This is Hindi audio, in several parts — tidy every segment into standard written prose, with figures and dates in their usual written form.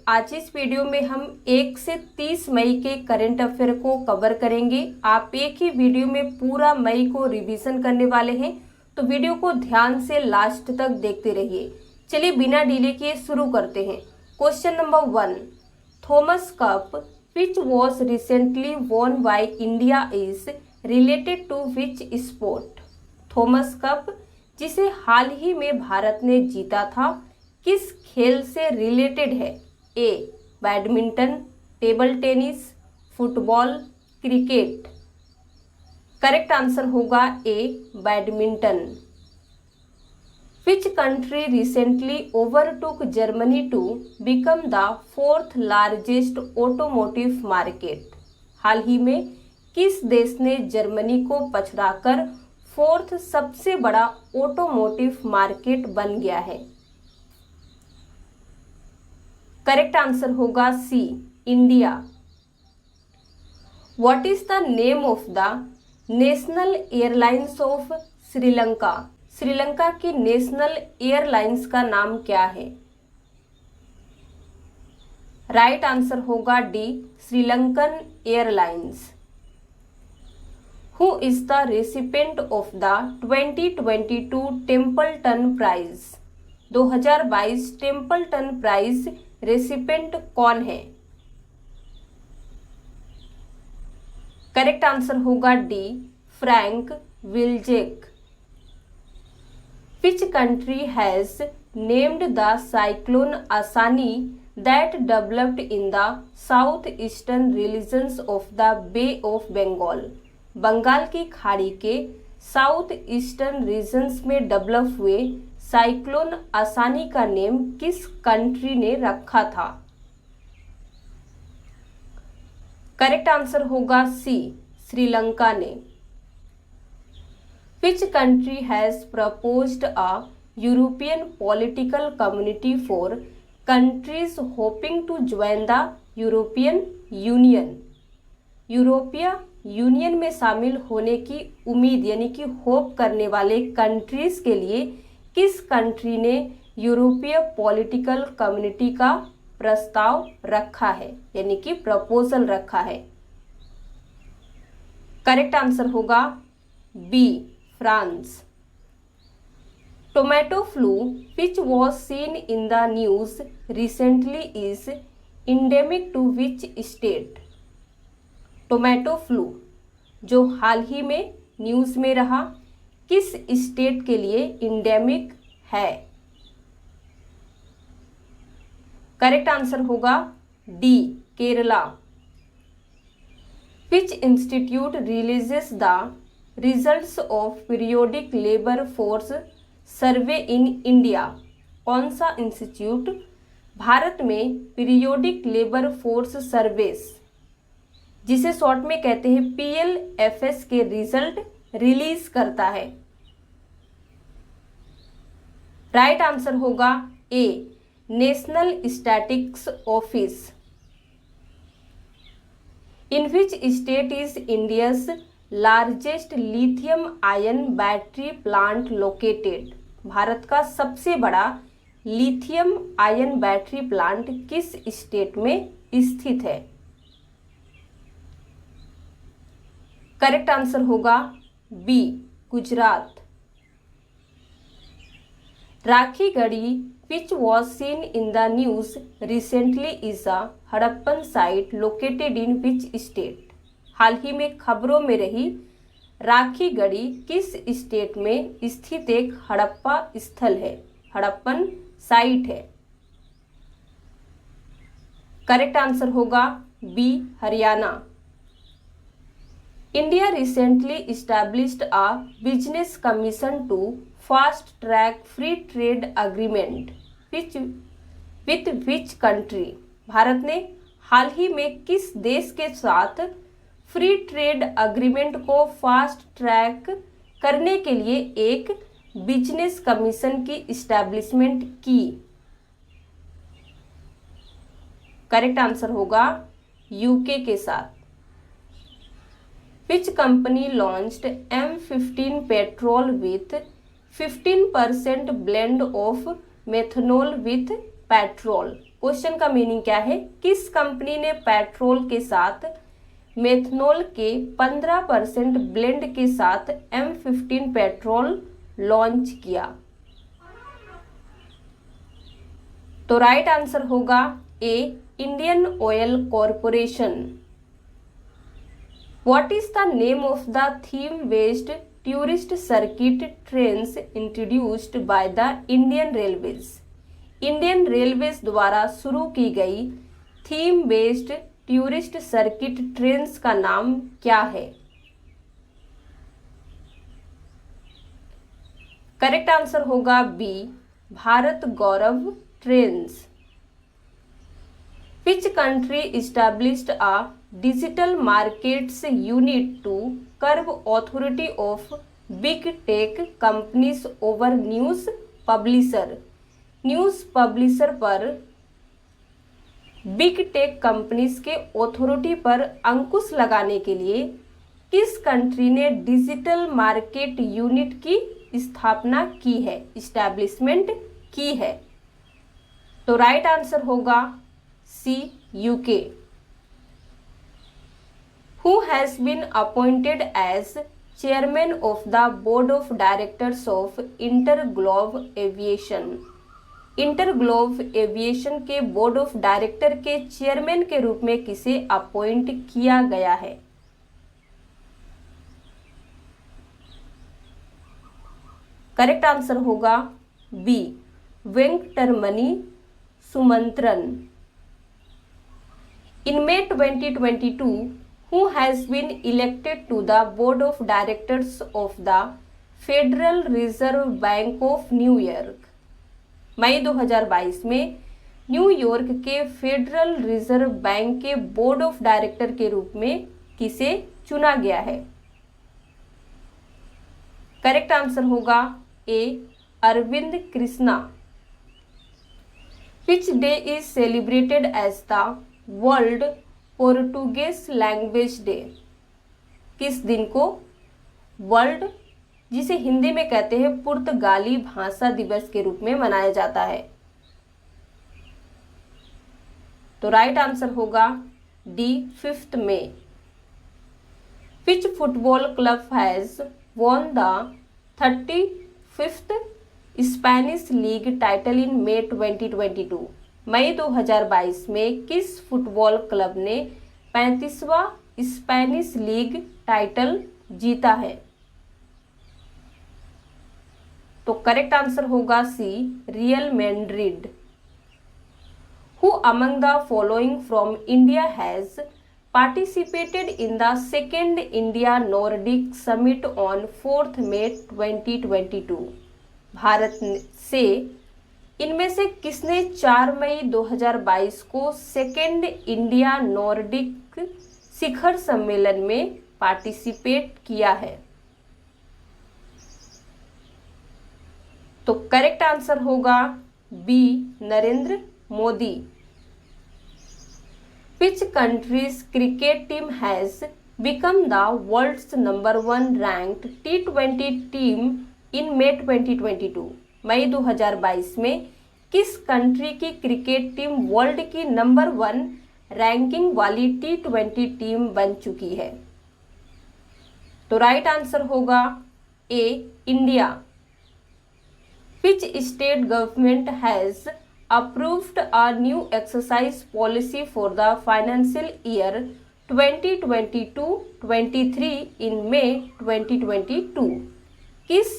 आज इस वीडियो में हम 1 से 30 मई के करंट अफेयर को कवर करेंगे। आप एक ही वीडियो में पूरा मई को रिवीजन करने वाले हैं, तो वीडियो को ध्यान से लास्ट तक देखते रहिए। चलिए बिना डिले किए शुरू करते हैं। Question number 1, Thomas cup which was recently won by India is related to which sport. Thomas cup जिसे हाल ही में भारत ने जीता था, किस खेल से रिलेटेड है? A badminton, table tennis, football, cricket. Correct answer होगा A badminton. Which country recently overtook Germany to become the 4th largest automotive market. हाल ही में किस देश ने जर्मनी को पछड़ाकर 4th सबसे बड़ा ऑटोमोटिव मार्केट बन गया है? करेक्ट आंसर होगा C India. What is the name of the national airlines of Sri Lanka. Sri Lanka की नेशनल एयरलाइंस का नाम क्या है? राइट आंसर होगा D Sri Lankan airlines. Who is the recipient of the 2022 Templeton prize. 2022 Templeton prize recipient कौन है? करेक्ट आंसर होगा D Frank Wilczek. Which country has named the cyclone Asani that developed in the south eastern regions of the bay of Bengal. Bengal की खाड़ी के साउथ ईस्टर्न रीजन्स में डेवलप हुए साइक्लोन आसानी का नेम किस कंट्री ने रखा था? करेक्ट आंसर होगा सी श्रीलंका ने। Which country has proposed a European political community for countries hoping to join the European union. यूरोपीय यूनियन में शामिल होने की उम्मीद यानी कि होप करने वाले कंट्रीज के लिए किस कंट्री ने यूरोपीय पॉलिटिकल कम्युनिटी का प्रस्ताव रखा है यानी कि प्रपोजल रखा है? करेक्ट आंसर होगा B France. Tomato flu which was seen in the news recently is endemic to which state. Tomato flu जो हाल ही में न्यूज में रहा, किस स्टेट के लिए इंडेमिक है? करेक्ट आंसर होगा D Kerala. Which institute releases the results of periodic labour force survey in India. कौन सा इंस्टीट्यूट भारत में पीरियोडिक लेबर फोर्स सर्वेस, जिसे शॉर्ट में कहते हैं PLFS के रिजल्ट रिलीज करता है? राइट आंसर होगा A national statistics office. In which state is India's largest lithium ion battery plant located. Bharat का सबसे बड़ा लिथियम आयन बैटरी प्लांट किस स्टेट में स्थित है? करेक्ट आंसर होगा B Gujarat. Rakhi Garhi which was seen in the news recently is a Harappan site located in which state. हाल ही में खबरों में रही राखी गढ़ी किस स्टेट में स्थित एक हड़प्पा स्थल है, हड़प्पन साइट है? करेक्ट आंसर होगा B Haryana. India recently established a business commission to fast track free trade agreement with which country। Bharat ने हाल ही में किस देश के साथ फ्री ट्रेड अग्रीमेंट को फास्ट ट्रैक करने के लिए एक बिजनेस कमीशन की इस्टेब्लिशमेंट की? करेक्ट आंसर होगा यूके के साथ। Which company launched M15 petrol with 15% blend of methanol with petrol। Question का मीनिंग क्या है, किस कंपनी ने पेट्रोल के साथ मेथनॉल के 15% ब्लेंड के साथ M15 पेट्रोल लॉन्च किया? तो राइट आंसर होगा A, Indian oil corporation. What is the name of the theme-based tourist circuit trains introduced by the Indian Railways? Indian railways द्वारा शुरू की गई theme based tourist circuit trains का नाम क्या है? करेक्ट आंसर होगा B, Bharat Gaurav trains. Which country established a digital markets unit to curb authority of big tech companies over news publisher? News publisher पर बिग टेक कंपनीज के अथॉरिटी पर अंकुश लगाने के लिए किस कंट्री ने डिजिटल मार्केट यूनिट की स्थापना की है, इस्टेब्लिशमेंट की है? तो राइट आंसर होगा सी, UK. Who has been appointed as chairman of the board of directors of Interglobe Aviation? InterGlobe aviation के बोर्ड ऑफ डायरेक्टर के चेयरमैन के रूप में किसे अपॉइंट किया गया है? करेक्ट आंसर होगा B, Venkataramani सुमंत्रन। In May 2022, who has been elected to the board of directors of the Federal Reserve Bank of New York? मई 2022 में न्यूयॉर्क के फेडरल रिजर्व बैंक के बोर्ड ऑफ डायरेक्टर के रूप में किसे चुना गया है? करेक्ट आंसर होगा A, Arvind Krishna. Which day is celebrated as the world Portuguese language day? किस दिन को वर्ल्ड, जिसे हिंदी में कहते हैं पुर्तगाली भाषा दिवस के रूप में मनाया जाता है? तो राइट आंसर होगा डी, 5 मई। Which football club has won the 35th Spanish league title in May 2022? मई 2022 में किस फुटबॉल क्लब ने 35वां स्पेनिश लीग टाइटल जीता है? तो करेक्ट आंसर होगा C, Real Madrid. Who among the following from India has participated in the second India Nordic summit on 4 May 2022? Bharat से इनमें से किसने 4 मई 2022 को सेकेंड इंडिया नॉर्डिक शिखर सम्मेलन में पार्टिसिपेट किया है? तो करेक्ट आंसर होगा B, Narendra Modi. Which country's cricket team has become the world's number 1 ranked T20 team in May 2022? मई 2022 में किस कंट्री की क्रिकेट टीम वर्ल्ड की नंबर 1 रैंकिंग वाली T20 टीम बन चुकी है? तो राइट आंसर होगा A, India. Which state government has approved a new exercise policy for the financial year 2022-23 in May 2022? किस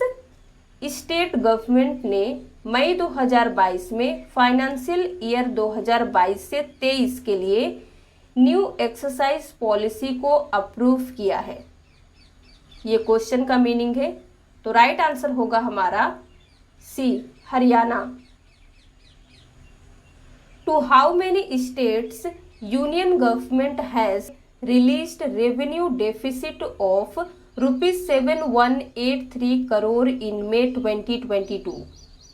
स्टेट गवर्नमेंट ने मई 2022 में फाइनेंशियल ईयर 2022 से 23 के लिए न्यू एक्सरसाइज पॉलिसी को अप्रूव किया है? ये क्वेश्चन का मीनिंग है। तो राइट आंसर होगा हमारा C, Haryana. To how many states union government has released revenue deficit of ₹7,183 crore in May 2022?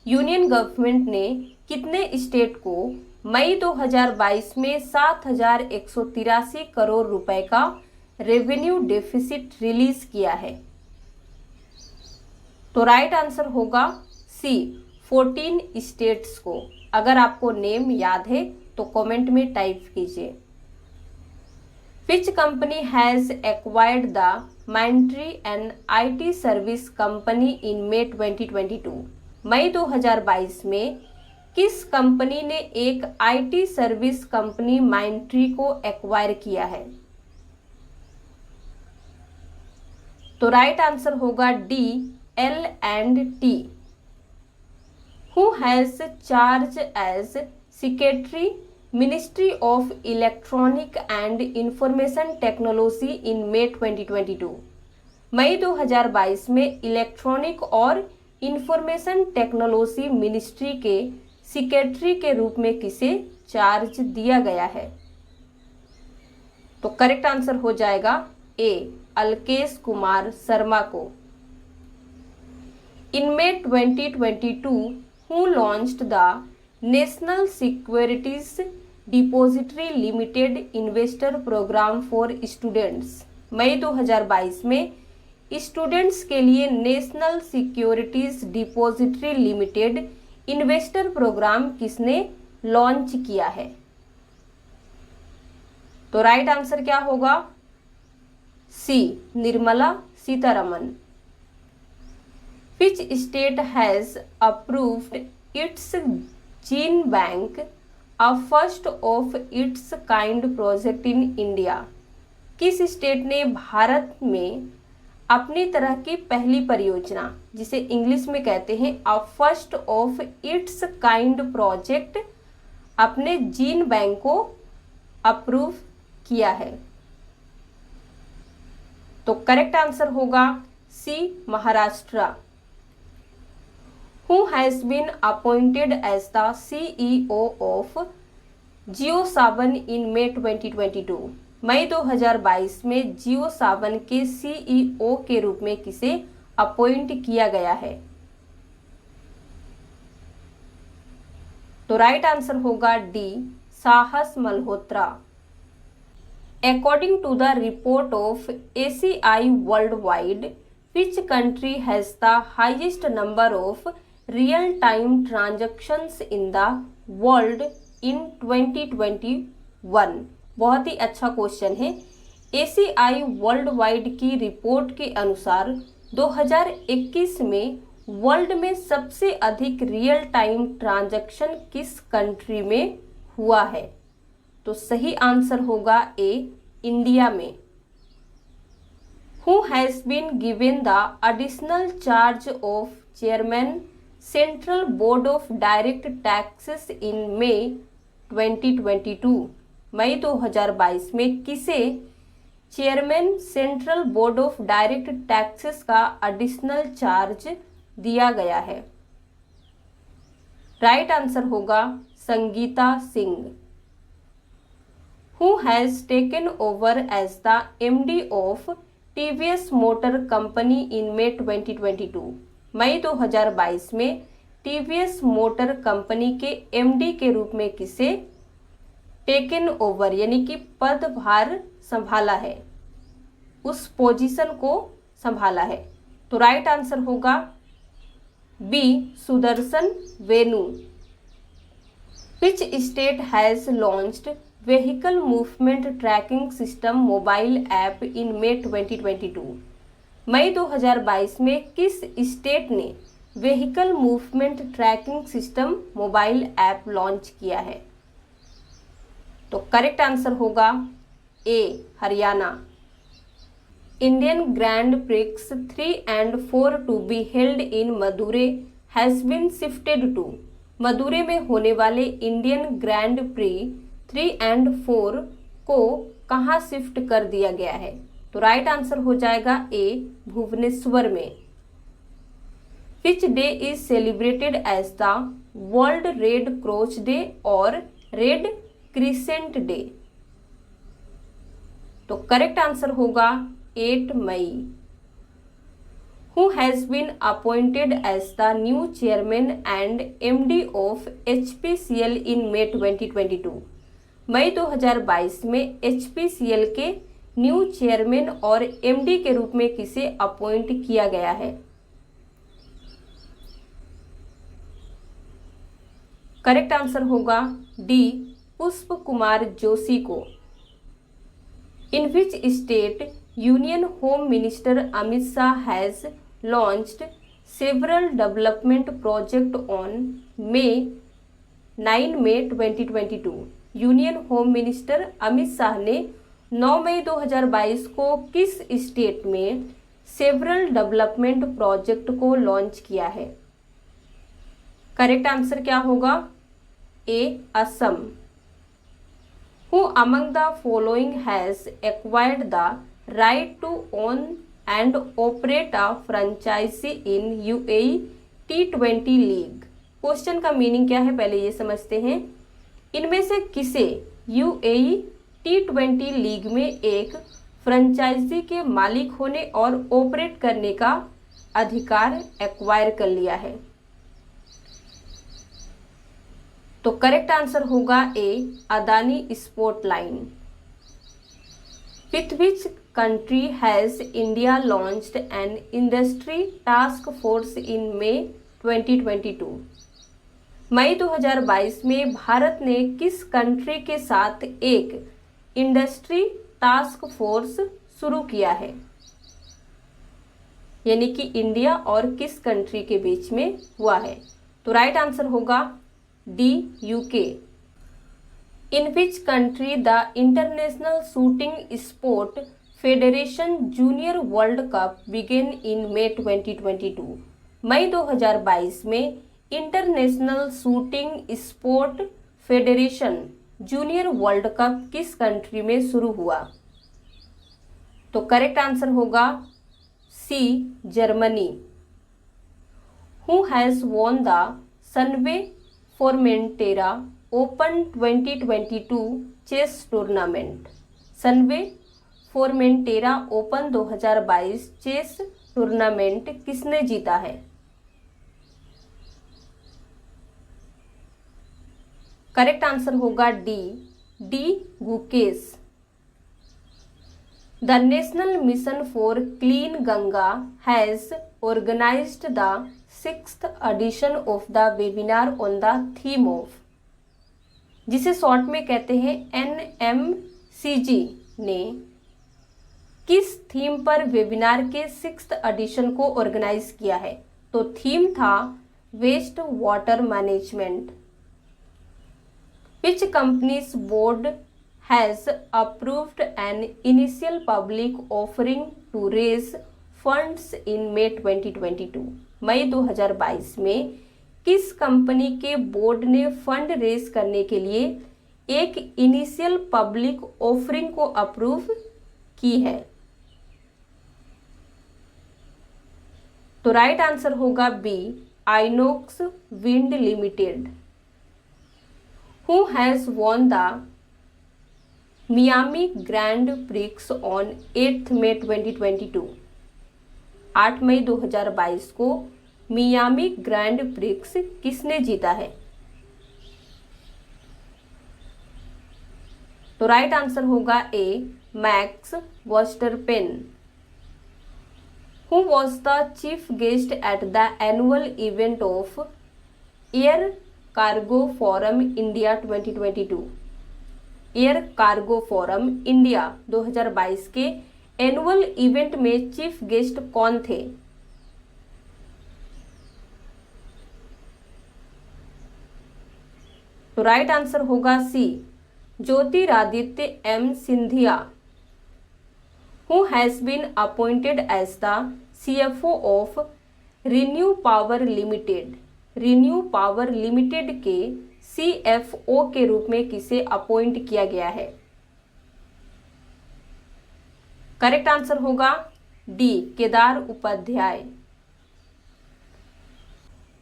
Union government ने कितने स्टेट को मई 2022 में 7,183 करोड़ रुपए का रेवेन्यू डेफिसिट रिलीज किया है? तो राइट आंसर होगा सी, 14 स्टेट्स को। अगर आपको नेम याद है तो कमेंट में टाइप कीजिए। Which company has acquired the Mindtree and IT service company in May 2022? मई 2022 में किस कंपनी ने एक IT सर्विस कंपनी माइंडट्री को एक्वायर किया है? तो राइट आंसर होगा D, L&T। Who has charge as Secretary ministry of electronic and information technology in May 2022? मई 2022 में इलेक्ट्रॉनिक और इंफॉर्मेशन टेक्नोलॉजी मिनिस्ट्री के सेक्रेटरी के रूप में किसे चार्ज दिया गया है? तो करेक्ट आंसर हो जाएगा ए, अलकेश कुमार शर्मा को। In May 2022 who launched the national securities depository limited investor program for students? मई 2022 में स्टूडेंट्स के लिए national securities depository limited investor program किसने लॉन्च किया है? तो राइट आंसर क्या होगा? C, Nirmala Sitharaman. Which state has approved its gene bank, a first of its kind project in India? किस स्टेट ने भारत में अपनी तरह की पहली परियोजना, जिसे इंग्लिश में कहते हैं अ first of its kind project, अपने जीन बैंक को अप्रूव किया है? तो करेक्ट आंसर होगा सी, Maharashtra. Who has been appointed as the CEO of JioSaavn in May 2022? मई 2022 में जियो सावन के CEO के रूप में किसे अपॉइंट किया गया है? तो राइट आंसर होगा डी, साहस Malhotra. According to the report of ACI worldwide, which country has the highest number of real-time transactions in the world in 2021? बहुत ही अच्छा क्वेश्चन है। ACI वर्ल्ड वाइड की रिपोर्ट के अनुसार 2021 में वर्ल्ड में सबसे अधिक रियल टाइम ट्रांजैक्शन किस कंट्री में हुआ है? तो सही आंसर होगा ए, इंडिया में। Who has been given the additional charge of chairman Central Board of Direct Taxes in May 2022? मई 2022 में किसे chairman central board of direct taxes का एडिशनल चार्ज दिया गया है? राइट आंसर होगा Sangeeta Singh. Who has taken over as the MD of TVS motor company in May 2022? मई 2022 में TVS मोटर कंपनी के MD के रूप में किसे टेकन ओवर यानी कि पदभार संभाला है, उस पोजीशन को संभाला है? तो राइट आंसर होगा B, Sudarshan Venu. Which state has launched vehicle movement tracking system mobile app in May 2022? मई 2022 में किस स्टेट ने vehicle movement tracking system mobile app launch किया है? तो करेक्ट आंसर होगा A, Haryana. Indian grand prix 3 and 4 to be held in Madurai has been shifted to? Madurai में होने वाले इंडियन ग्रैंड प्री 3 and 4 को कहाँ शिफ्ट कर दिया गया है? तो राइट आंसर हो जाएगा ए, भुवनेश्वर में। Which day is celebrated as the world red cross day और रेड क्रिसेंट डे? तो करेक्ट आंसर होगा 8 मई। Who has been appointed as the new chairman and MD of HPCL in May 2022? मई 2022 में HPCL के न्यू चेयरमैन और MD के रूप में किसे अपॉइंट किया गया है? करेक्ट आंसर होगा डी पुष्प कुमार जोशी को। In which state union home minister Amit Shah has launched several development project on May 2022। Union home minister Amit Shah ने 9 मई 2022 को किस स्टेट में सेवरल डेवलपमेंट प्रोजेक्ट को लॉन्च किया है? करेक्ट आंसर क्या होगा? A Assam. Who among the following has acquired the right to own and operate a franchise in UAE T20 league? Question का मीनिंग क्या है पहले ये समझते हैं। इनमें से किसे UAE T20 लीग में एक फ्रेंचाइजी के मालिक होने और ऑपरेट करने का अधिकार एक्वायर कर लिया है? तो करेक्ट आंसर होगा A Adani sport line. With which country has India launched an industry task force in May 2022? मई 2022 में भारत ने किस कंट्री के साथ एक इंडस्ट्री टास्क फोर्स शुरू किया है? यानी कि इंडिया और किस कंट्री के बीच में हुआ है? तो राइट आंसर होगा D UK। In which country the international shooting sport federation junior world cup began in May 2022? मई 2022 में international shooting sport federation junior world cup किस कंट्री में शुरू हुआ? तो करेक्ट आंसर होगा C Germany. Who has won the Sunway Formentera open 2022 chess tournament? Sunway Formentera open 2022 chess tournament किसने जीता है? करेक्ट आंसर होगा D Gukesh. The national mission for clean Ganga has organized the 6th edition of the webinar on the theme of, जिसे शॉर्ट में कहते हैं NMCG ने किस थीम पर वेबिनार के 6th एडिशन को ऑर्गेनाइज किया है? तो थीम था waste water management. Which company's board has approved an initial public offering to raise funds in May 2022? मई 2022 में किस कंपनी के बोर्ड ने फंड रेज करने के लिए एक इनिशियल पब्लिक ऑफरिंग को अप्रूव की है? तो राइट आंसर होगा B Inox wind limited. Who has won the Miami grand prix on 8 May 2022? 8 मई 2022 को मियामी ग्रैंड प्रिक्स किसने जीता है? तो राइट आंसर होगा A Max Verstappen. Who was the chief guest at the annual event of air cargo forum India 2022? Air cargo forum India 2022 के एनुअल इवेंट में चीफ गेस्ट कौन थे? तो राइट आंसर होगा C Jyotiraditya M Scindia. Who has been appointed as the CFO of ReNew power limited? ReNew power limited के CFO के रूप में किसे अपॉइंट किया गया है? करेक्ट आंसर होगा डी केदार उपाध्याय।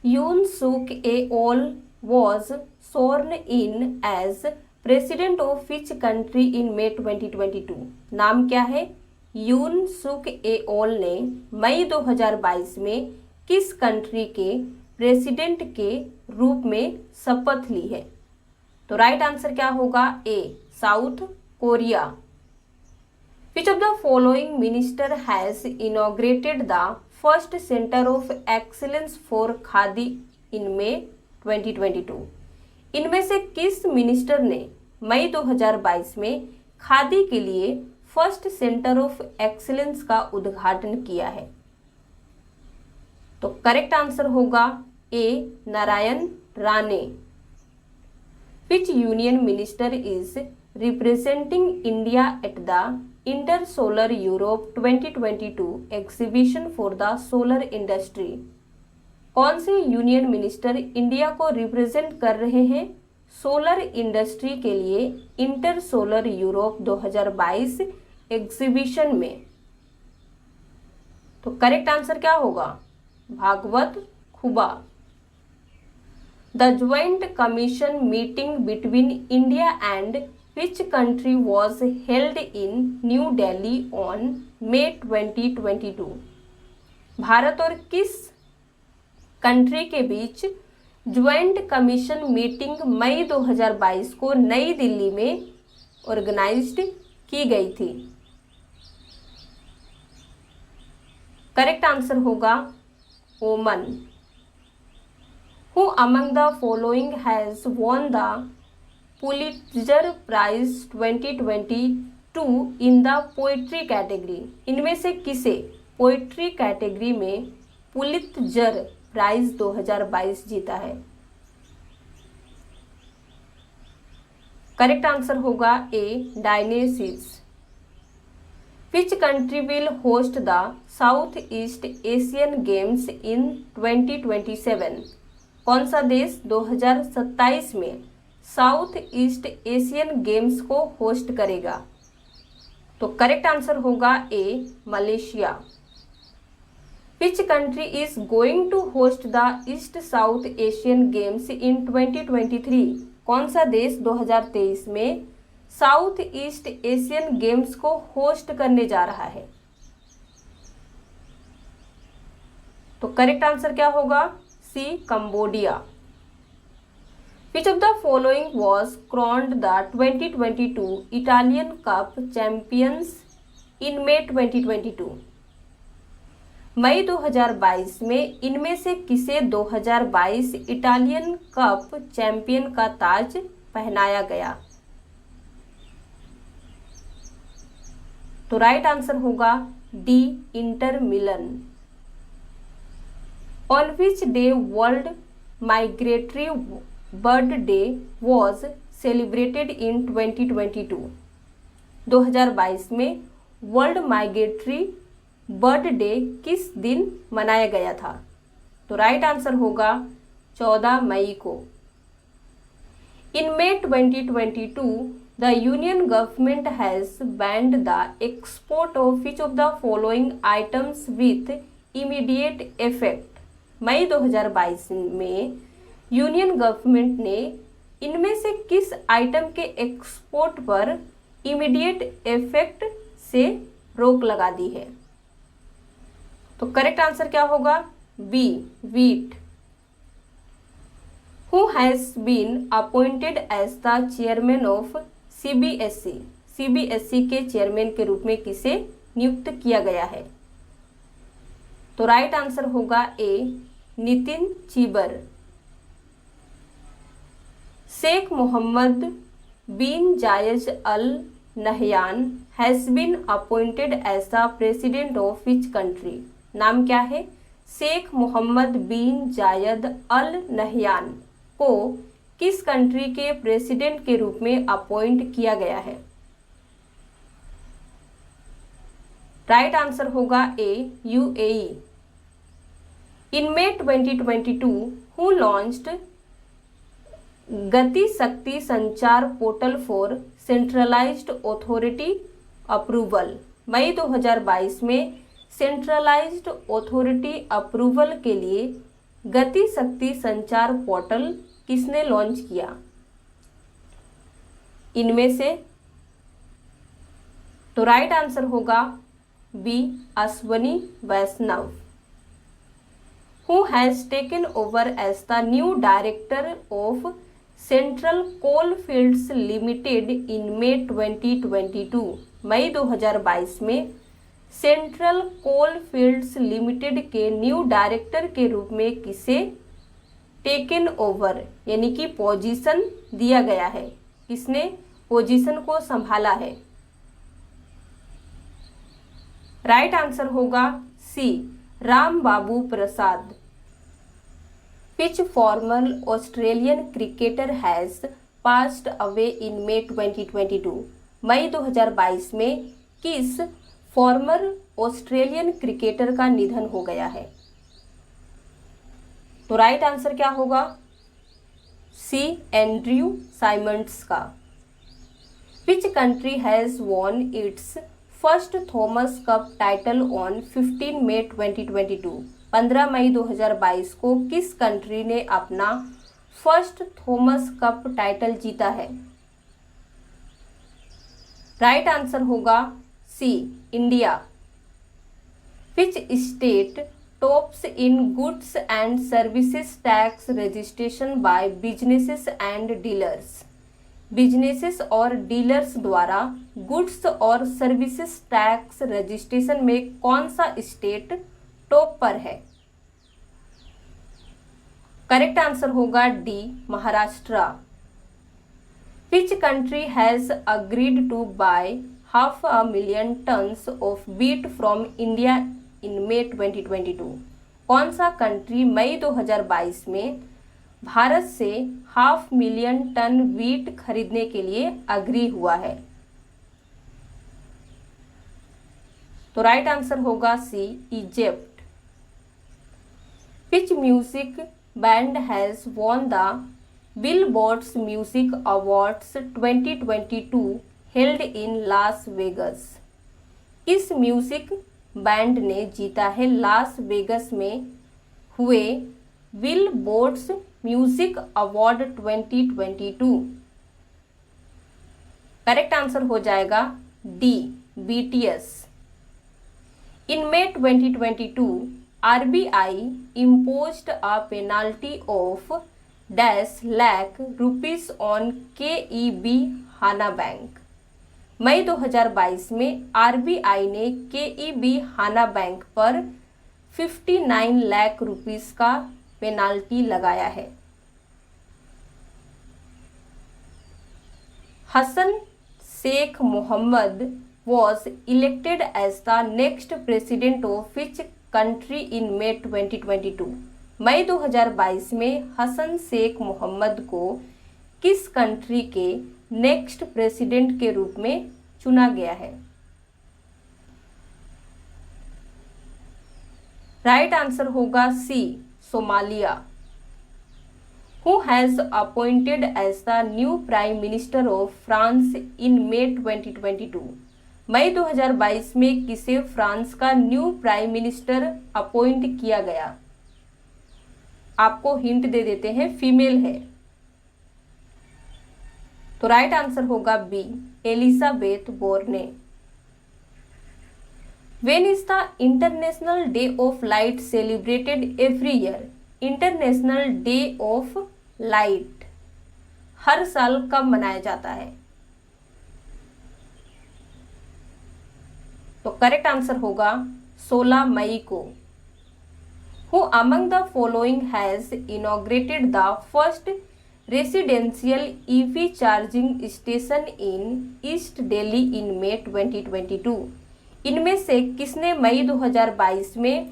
यून सुक एओल was sworn in as president of which country in May 2022? नाम क्या है? यून सुक एओल ने मई 2022 में किस कंट्री के प्रेसिडेंट के रूप में शपथ ली है? तो राइट आंसर क्या होगा? A South Korea. Which of the following minister has inaugurated the first Center of Excellence for Khadi in May 2022? इनमें से किस मिनिस्टर ने मई 2022 में खादी के लिए फर्स्ट सेंटर ऑफ एक्सीलेंस का उद्घाटन किया है? तो करेक्ट आंसर होगा A Narayan Rane. Which union minister is representing India at the inter solar Europe 2022 exhibition for the solar industry? कौन से यूनियन मिनिस्टर इंडिया को रिप्रेजेंट कर रहे हैं सोलर इंडस्ट्री के लिए इंटर सोलर यूरोप 2022 एग्जीबिशन में? तो करेक्ट आंसर क्या होगा? Bhagwanth Khuba. The joint commission meeting between India and which country was held in new Delhi on May 2022? Bharat और किस कंट्री के बीच ज्वाइंट कमीशन मीटिंग मई 2022 को नई दिल्ली में ऑर्गेनाइज्ड की गई थी? करेक्ट आंसर होगा Oman. Who among the following has won the Pulitzer prize 2022 in the poetry category? इनमें से किसे पोइट्री कैटेगरी में पुलित्जर प्राइज 2022 जीता है? करेक्ट आंसर होगा A Diane Seuss. Which country will host the south east Asian games in 2027? कौन सा देश 2027 में साउथ ईस्ट एशियन गेम्स को होस्ट करेगा? तो करेक्ट आंसर होगा A Malaysia. Which country is going to host the East South Asian Games in 2023? कौन सा देश 2023 में साउथ ईस्ट एशियन गेम्स को होस्ट करने जा रहा है? तो करेक्ट आंसर क्या होगा? सी Cambodia. Which of the following was crowned the 2022 Italian Cup champions in May 2022? मई 2022 में इनमें से किसे 2022 इटालियन कप चैंपियन का ताज पहनाया गया? तो राइट आंसर होगा D inter Milan. On which day world migratory bird day was celebrated in 2022? 2022 में वर्ल्ड माइग्रेटरी बर्ड डे किस दिन मनाया गया था? तो राइट आंसर होगा 14 मई को। In May 2022 the union government has banned the export of which of the following items with immediate effect? मई 2022 में यूनियन गवर्नमेंट ने इनमें से किस आइटम के एक्सपोर्ट पर इमीडिएट इफेक्ट से रोक लगा दी है? तो करेक्ट आंसर क्या होगा? B wheat. Who has been appointed as the chairman of CBSE? CBSE के चेयरमैन के रूप में किसे नियुक्त किया गया है? तो राइट आंसर होगा ए Nitin चीबर। Sheikh Mohammed bin Zayed Al Nahyan has been appointed as the president of which country? नाम क्या है? Sheikh Mohammed bin Zayed Al Nahyan को किस कंट्री के प्रेसिडेंट के रूप में अपॉइंट किया गया है? राइट आंसर होगा A UAE. In May 2022 who launched Gati Shakti Sanchar portal for centralized authority approval? मई 2022 में सेंट्रलाइज्ड अथॉरिटी अप्रूवल के लिए गति शक्ति संचार पोर्टल किसने लॉन्च किया? इनमें से? तो राइट आंसर होगा B Ashwini Vaishnaw. Who has taken over as the new director of central coal fields limited in May 2022? मई 2022 में सेंट्रल कोल फील्ड्स लिमिटेड के न्यू डायरेक्टर के रूप में किसे टेकन ओवर यानी कि पोजीशन दिया गया है, किसने पोजीशन को संभाला है। राइट आंसर होगा C, Ram Babu Prasad. Which former Australian cricketer has passed away in May 2022। मई 2022 में किस फॉर्मर ऑस्ट्रेलियन क्रिकेटर का निधन हो गया है। तो राइट आंसर क्या होगा, सी, एंड्रयू साइमंड्स का। विच country has von it's first Thomas cup title on 15 मई 2022। 15 मई 2022 को किस कंट्री ने अपना फर्स्ट थॉमस कप टाइटल जीता है। राइट आंसर होगा C, India. Which state tops in goods and services tax registration by businesses and dealers. Businesses और डीलर्स द्वारा गुड्स और सर्विसेज टैक्स रजिस्ट्रेशन में कौन सा स्टेट टॉप पर है। करेक्ट आंसर होगा D, Maharashtra. Which country has agreed to buy 500,000 tons of wheat from India in May 2022। कौन सा कंट्री मई 2022 में भारत से 500,000 टन व्हीट खरीदने के लिए अग्री हुआ है। तो राइट आंसर होगा C, Egypt. Which music band has won the billboards music awards 2022 held in Las Vegas. इस म्यूजिक बैंड ने जीता है लास वेगस में हुए billboards music award 2022। Correct answer हो जाएगा D, BTS. In May 2022, RBI imposed a penalty of ₹1,00,000 on KEB Hana bank. मई 2022 में RBI ने KEB हाना बैंक पर 59 लाख रुपीस का पेनाल्टी लगाया है। Hasan Sheikh Mohammad was elected as the next president of which country in May 2022। मई 2022 में हसन शेख मोहम्मद को किस कंट्री के नेक्स्ट प्रेसिडेंट के रूप में चुना गया है। राइट आंसर होगा सी, Somalia. Who has appointed as the new Prime Minister of France in May 2022। मई 2022 में किसे फ्रांस का न्यू प्राइम मिनिस्टर अपॉइंट किया गया। आपको हिंट दे देते हैं, फीमेल है। तो राइट आंसर होगा B, Elizabeth Borne. When is the international day of light celebrated every year. International day of light हर साल कब मनाया जाता है। तो करेक्ट आंसर होगा 16 मई को। Who among the following has inaugurated the first residential EV charging station in east Delhi in May 2022। इनमें से किसने मई 2022 में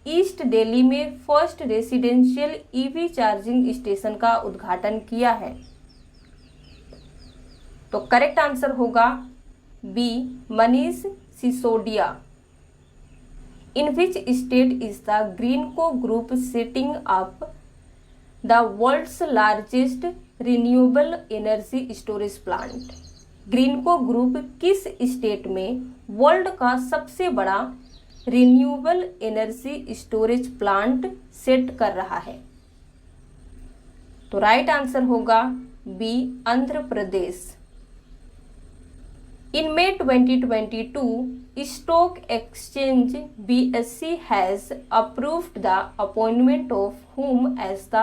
ईस्ट दिल्ली में first residential EV charging station का उद्घाटन किया है। तो करेक्ट आंसर होगा B, Manish Sisodia. In which state is the Greenko group setting up the world's largest renewable energy storage plant. Greenko group किस स्टेट में वर्ल्ड का सबसे बड़ा renewable energy storage plant set कर रहा है। तो राइट आंसर होगा B, Andhra Pradesh. In May 2022, Stock Exchange BSE has approved the appointment of whom as the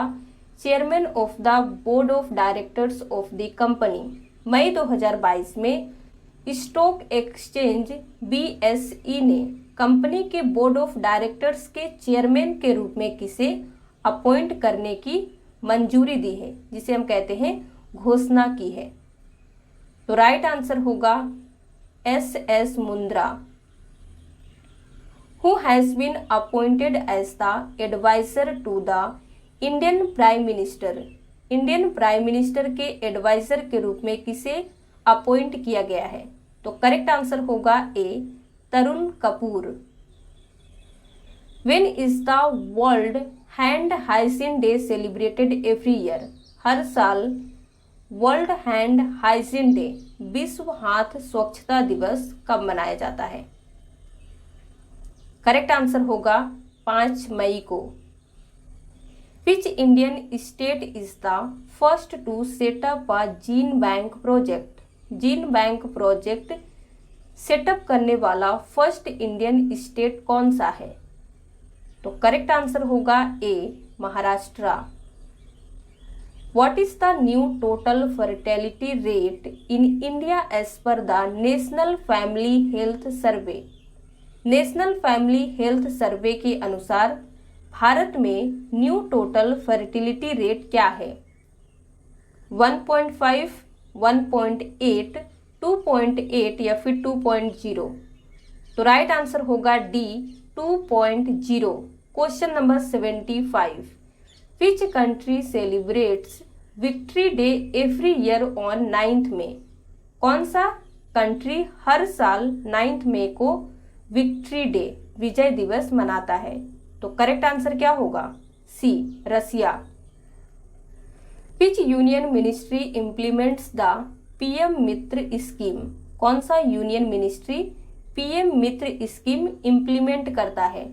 chairman of the board of directors of the company। मई 2022 में स्टॉक एक्सचेंज BSE ने कंपनी के बोर्ड ऑफ डायरेक्टर्स के चेयरमैन के रूप में किसे अपॉइंट करने की मंजूरी दी है, जिसे हम कहते हैं घोषणा की है। तो राइट आंसर होगा S Mundra. Who has been appointed as the adviser to the Indian prime minister. Indian prime minister के एडवाइजर के रूप में किसे अपॉइंट किया गया है? तो करेक्ट आंसर होगा A Tarun Kapoor. When is the world hand hygiene day celebrated every year. हर साल वर्ल्ड हैंड हाइजीन डे विश्व हाथ स्वच्छता दिवस कब मनाया जाता है? करेक्ट आंसर होगा 5 मई को। Which Indian state is the first to set up a gene bank project. Gene bank project setup करने वाला फर्स्ट इंडियन स्टेट कौन सा है? तो करेक्ट आंसर होगा A Maharashtra. What is the new total fertility rate in India as per the national family health survey. National family health survey के अनुसार भारत में न्यू टोटल फर्टिलिटी रेट क्या है? 1.5, 1.8, 2.8 या फिर 2.0? तो राइट आंसर होगा D 2.0। Question number 75। Which country celebrates victory day every year on 9th मई। कौन सा कंट्री हर साल 9th मई को विक्ट्री डे विजय दिवस मनाता है? तो करेक्ट आंसर क्या होगा? C Russia. Which union ministry implements the PM Mitra scheme. कौन सा union ministry PM Mitra scheme implement करता है?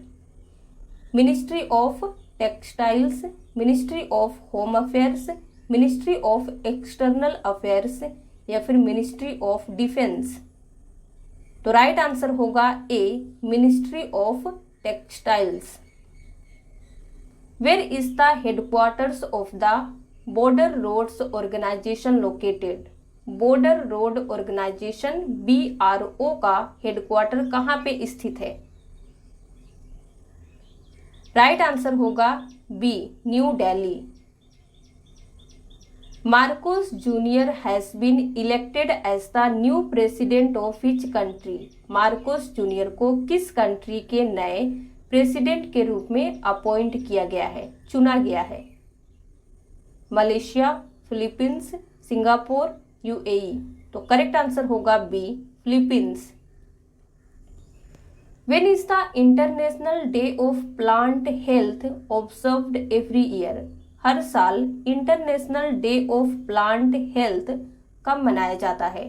Ministry of textiles, ministry of home affairs, ministry of external affairs या फिर मिनिस्ट्री ऑफ डिफेंस? तो राइट आंसर होगा A ministry of textiles. Where is the headquarters of the border roads organisation located. Border road organisation BRO का हेडक्वार्टर कहाँ पे स्थित है? राइट आंसर होगा B new Delhi. Marcos junior has been elected as the new president of which country. Marcos junior को किस कंट्री के नए प्रेसिडेंट के रूप में अपॉइंट किया गया है, चुना गया है? Malaysia, Philippines, Singapore, UAE? तो करेक्ट आंसर होगा B Philippines. When is the International Day of Plant Health observed every year? हर साल international day of plant health कब मनाया जाता है,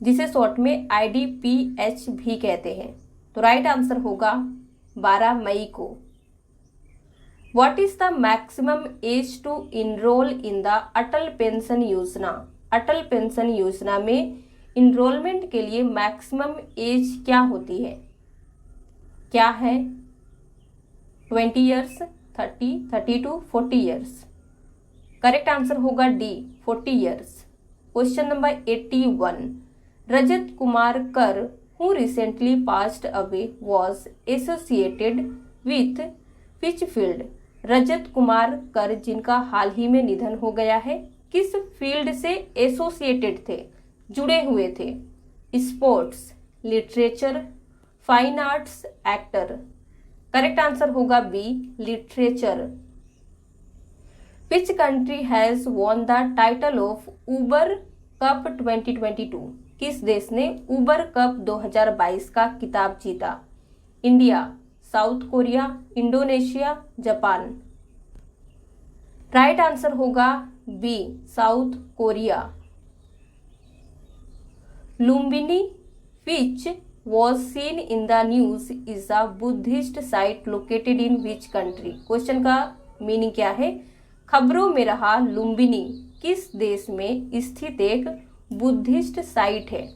जिसे शॉर्ट में IDPH भी कहते हैं? तो राइट आंसर होगा 12 मई को। What is the maximum age to enrol in the Atal pension Yojana. Atal pension योजना में इनरोलमेंट के लिए मैक्सिमम एज क्या होती है? क्या है? 20 ईयर्स, 30, 32, 40 ईयर्स? करेक्ट आंसर होगा D 40 years. Question number 81। Rajat Kumar Kar who recently passed away was associated with which field. Rajat Kumar Kar जिनका हाल ही में निधन हो गया है, किस फील्ड से एसोसिएटेड थे, जुड़े हुए थे? Sports, literature, fine arts, actor? Correct answer होगा B literature. Which country has won the title of Uber cup 2022। किस देश ने उबर कप 2022 का खिताब जीता? India, South Korea, Indonesia, Japan? Right answer होगा B South Korea. Lumbini which was seen in the news is a Buddhist site located in which country। Question का मीनिंग क्या है? खबरों में रहा लुम्बिनी किस देश में स्थित एक बुद्धिस्ट साइट है?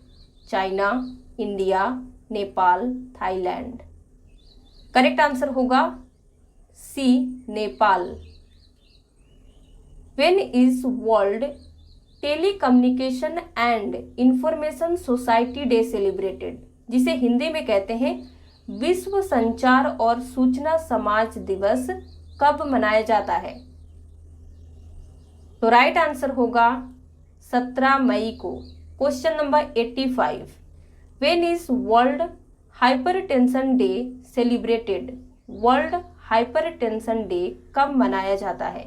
China, India, Nepal, Thailand? Correct answer होगा C Nepal. When is world telecommunication and information society day celebrated, जिसे हिंदी में कहते हैं विश्व संचार और सूचना समाज दिवस, कब मनाया जाता है? तो राइट आंसर होगा 17 मई को। Question number 85, when is world hypertension day celebrated? World hypertension day कब मनाया जाता है?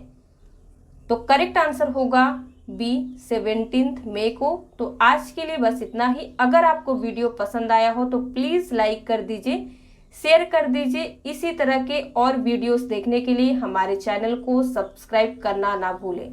तो करेक्ट आंसर होगा बी 17 मई को। तो आज के लिए बस इतना ही। अगर आपको वीडियो पसंद आया हो तो प्लीज़ लाइक कर दीजिए, शेयर कर दीजिए। इसी तरह के और वीडियोस देखने के लिए हमारे चैनल को सब्सक्राइब करना ना भूलें।